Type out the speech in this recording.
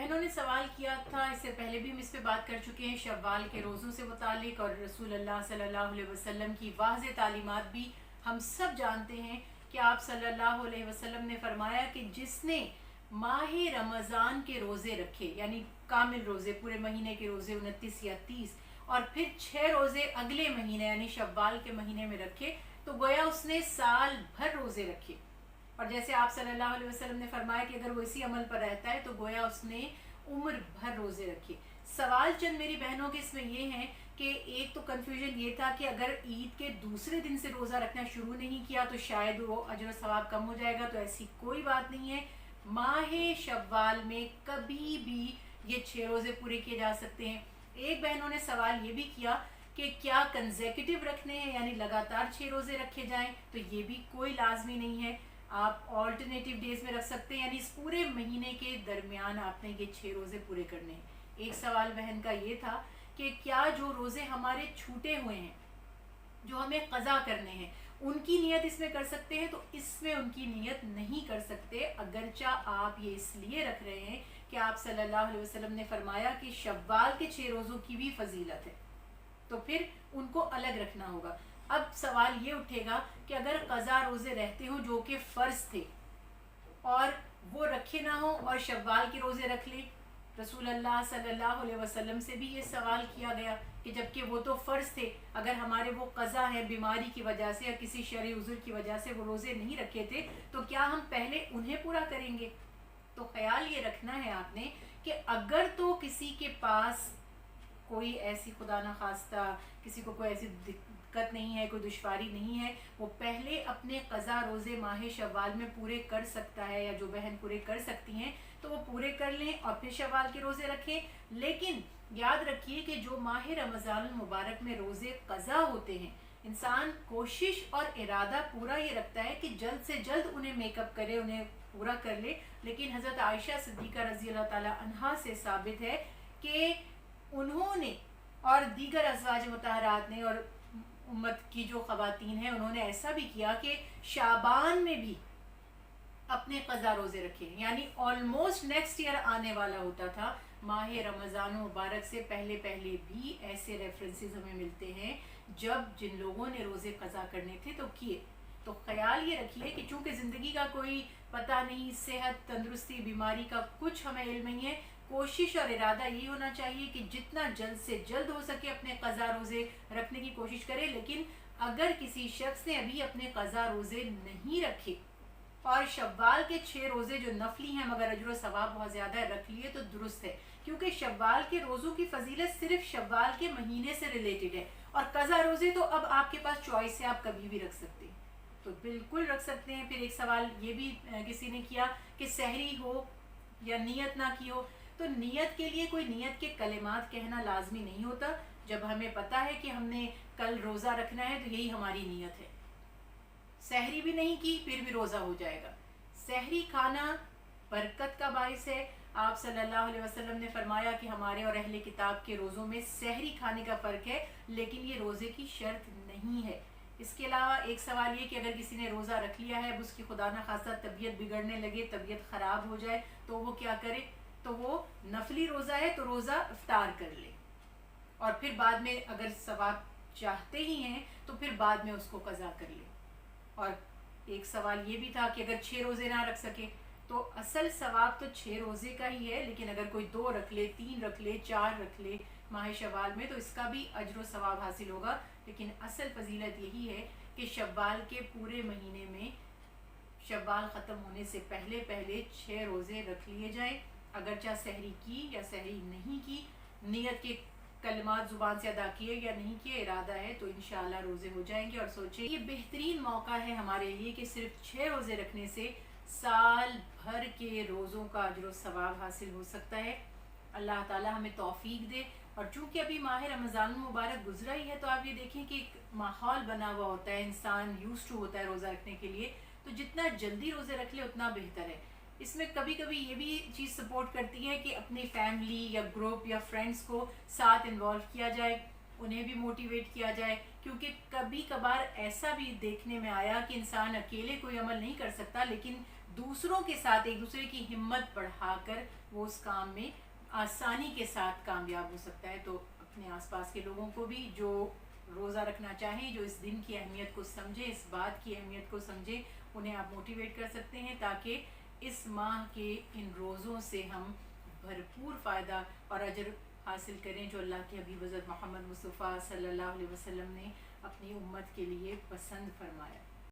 بہنوں نے سوال کیا تھا، اس سے پہلے بھی ہم اس پہ بات کر چکے ہیں شوال کے روزوں سے متعلق، اور رسول اللہ صلی اللہ علیہ وسلم کی واضح تعلیمات بھی ہم سب جانتے ہیں کہ آپ صلی اللہ علیہ وسلم نے فرمایا کہ جس نے ماہ رمضان کے روزے رکھے، یعنی کامل روزے، پورے مہینے کے روزے 29 یا 30، اور پھر 6 روزے اگلے مہینے یعنی شوال کے مہینے میں رکھے، تو گویا اس نے سال بھر روزے رکھے۔ اور جیسے آپ صلی اللہ علیہ وسلم نے فرمایا کہ اگر وہ اسی عمل پر رہتا ہے تو گویا اس نے عمر بھر روزے رکھے۔ سوال چند میری بہنوں کے اس میں یہ ہیں کہ ایک تو کنفیوژن یہ تھا کہ اگر عید کے دوسرے دن سے روزہ رکھنا شروع نہیں کیا تو شاید وہ اجر و ثواب کم ہو جائے گا، تو ایسی کوئی بات نہیں ہے۔ ماہ شوال میں کبھی بھی یہ 6 روزے پورے کیے جا سکتے ہیں۔ ایک بہنوں نے سوال یہ بھی کیا کہ کیا کنزیکٹیو رکھنے ہیں، یعنی لگاتار 6 روزے رکھے جائیں، تو یہ بھی کوئی لازمی نہیں ہے، آپ آلٹرنیٹیو ڈیز میں رکھ سکتے ہیں، یعنی اس پورے مہینے کے درمیان آپ نے یہ 6 روزے پورے کرنے ہیں۔ ایک سوال بہن کا یہ تھا کہ کیا جو روزے ہمارے چھوٹے ہوئے ہیں، جو ہمیں قضا کرنے ہیں، ان کی نیت اس میں کر سکتے ہیں؟ تو اس میں ان کی نیت نہیں کر سکتے، اگرچہ آپ یہ اس لیے رکھ رہے ہیں کہ آپ صلی اللہ علیہ وسلم نے فرمایا کہ شوال کے 6 روزوں کی بھی فضیلت ہے، تو پھر ان کو الگ رکھنا ہوگا۔ اب سوال یہ اٹھے گا کہ اگر قضا روزے رہتے ہوں جو کہ فرض تھے اور وہ رکھے نہ ہوں اور شوال کے روزے رکھ لیں، رسول اللہ صلی اللہ علیہ وسلم سے بھی یہ سوال کیا گیا کہ جبکہ وہ تو فرض تھے، اگر ہمارے وہ قضا ہے بیماری کی وجہ سے یا کسی شرعی عذر کی وجہ سے وہ روزے نہیں رکھے تھے، تو کیا ہم پہلے انہیں پورا کریں گے؟ تو خیال یہ رکھنا ہے آپ نے کہ اگر تو کسی کے پاس کوئی ایسی خدا نخواستہ کسی کو کوئی ایسی دقت نہیں ہے، کوئی دشواری نہیں ہے، وہ پہلے اپنے قضا روزے ماہ شوال میں پورے کر سکتا ہے، یا جو بہن پورے کر سکتی ہیں تو وہ پورے کر لیں اور پھر شوال کے روزے رکھیں۔ لیکن یاد رکھیے کہ جو ماہ رمضان المبارک میں روزے قضا ہوتے ہیں، انسان کوشش اور ارادہ پورا یہ رکھتا ہے کہ جلد سے جلد انہیں میک اپ کرے، انہیں پورا کر لے، لیکن حضرت عائشہ صدیقہ رضی اللہ تعالی عنہا سے ثابت ہے کہ انہوں نے اور دیگر ازواج مطہرات نے اور امت کی جو خواتین ہیں انہوں نے ایسا بھی کیا کہ شعبان میں بھی اپنے قضا روزے رکھے، یعنی آلموسٹ نیکسٹ ایئر آنے والا ہوتا تھا، ماہ رمضان مبارک سے پہلے پہلے بھی ایسے ریفرنسز ہمیں ملتے ہیں جب جن لوگوں نے روزے قضا کرنے تھے تو کیے۔ تو خیال یہ رکھیے کہ چونکہ زندگی کا کوئی پتہ نہیں، صحت، تندرستی، بیماری کا کچھ ہمیں علم نہیں ہے، کوشش اور ارادہ یہ ہونا چاہیے کہ جتنا جلد سے جلد ہو سکے اپنے قضا روزے رکھنے کی کوشش کرے۔ لیکن اگر کسی شخص نے ابھی اپنے قضا روزے نہیں رکھے اور شوال کے 6 روزے جو نفلی ہیں مگر اجر و ثواب بہت زیادہ ہے رکھ لیے تو درست ہے، کیونکہ شوال کے روزوں کی فضیلت صرف شوال کے مہینے سے ریلیٹڈ ہے، اور قضا روزے تو اب آپ کے پاس چوائس ہے، آپ کبھی بھی رکھ سکتے ہیں، تو بالکل رکھ سکتے ہیں۔ پھر ایک سوال یہ بھی کسی نے کیا کہ سحری ہو یا نیت نہ کی ہو، تو نیت کے لیے کوئی نیت کے کلمات کہنا لازمی نہیں ہوتا، جب ہمیں پتہ ہے کہ ہم نے کل روزہ رکھنا ہے تو یہی ہماری نیت ہے، سحری بھی نہیں کی پھر بھی روزہ ہو جائے گا۔ سحری کھانا برکت کا باعث ہے، آپ صلی اللہ علیہ وسلم نے فرمایا کہ ہمارے اور اہل کتاب کے روزوں میں سحری کھانے کا فرق ہے، لیکن یہ روزے کی شرط نہیں ہے۔ اس کے علاوہ ایک سوال یہ کہ اگر کسی نے روزہ رکھ لیا ہے اب اس کی خدا نخواستہ طبیعت بگڑنے لگے، طبیعت خراب ہو جائے تو وہ کیا کرے؟ تو وہ نفلی روزہ ہے تو روزہ افطار کر لے، اور پھر بعد میں اگر ثواب چاہتے ہی ہیں تو پھر بعد میں اس کو قضا کر لے۔ اور ایک سوال یہ بھی تھا کہ اگر 6 روزے نہ رکھ سکے تو اصل ثواب تو 6 روزے کا ہی ہے، لیکن اگر کوئی 2 رکھ لے، 3 رکھ لے، 4 رکھ لے ماہ شوال میں تو اس کا بھی اجر و ثواب حاصل ہوگا، لیکن اصل فضیلت یہی ہے کہ شوال کے پورے مہینے میں شوال ختم ہونے سے پہلے پہلے 6 روزے رکھ لیے جائیں، اگرچہ سحری کی یا سحری نہیں کی، نیت کے کلمات زبان سے ادا کیے یا نہیں کیے، ارادہ ہے تو انشاءاللہ روزے ہو جائیں گے۔ اور سوچیں یہ بہترین موقع ہے ہمارے لیے کہ صرف 6 روزے رکھنے سے سال بھر کے روزوں کا اجر و ثواب حاصل ہو سکتا ہے۔ اللہ تعالی ہمیں توفیق دے۔ اور چونکہ ابھی ماہ رمضان المبارک گزرا ہی ہے تو آپ یہ دیکھیں کہ ایک ماحول بنا ہوا ہوتا ہے، انسان یوز ٹو ہوتا ہے روزہ رکھنے کے لیے، تو جتنا جلدی روزے رکھ لے اتنا بہتر ہے۔ اس میں کبھی کبھی یہ بھی چیز سپورٹ کرتی ہے کہ اپنی فیملی یا گروپ یا فرینڈس کو ساتھ انوالو کیا جائے، انہیں بھی موٹیویٹ کیا جائے، کیونکہ کبھی کبھار ایسا بھی دیکھنے میں آیا کہ انسان اکیلے کوئی عمل نہیں کر سکتا، لیکن دوسروں کے ساتھ ایک دوسرے کی ہمت بڑھا کر وہ اس کام میں آسانی کے ساتھ کامیاب ہو سکتا ہے۔ تو اپنے آس پاس کے لوگوں کو بھی جو روزہ رکھنا چاہیں، جو اس دن کی اہمیت کو سمجھیں، اس بات کی اہمیت کو سمجھیں، انہیں آپ موٹیویٹ کر سکتے ہیں تاکہ اس ماہ کے ان روزوں سے ہم بھرپور فائدہ اور اجر حاصل کریں جو اللہ کے حبیب حضرت محمد مصطفیٰ صلی اللہ علیہ وسلم نے اپنی امت کے لیے پسند فرمایا۔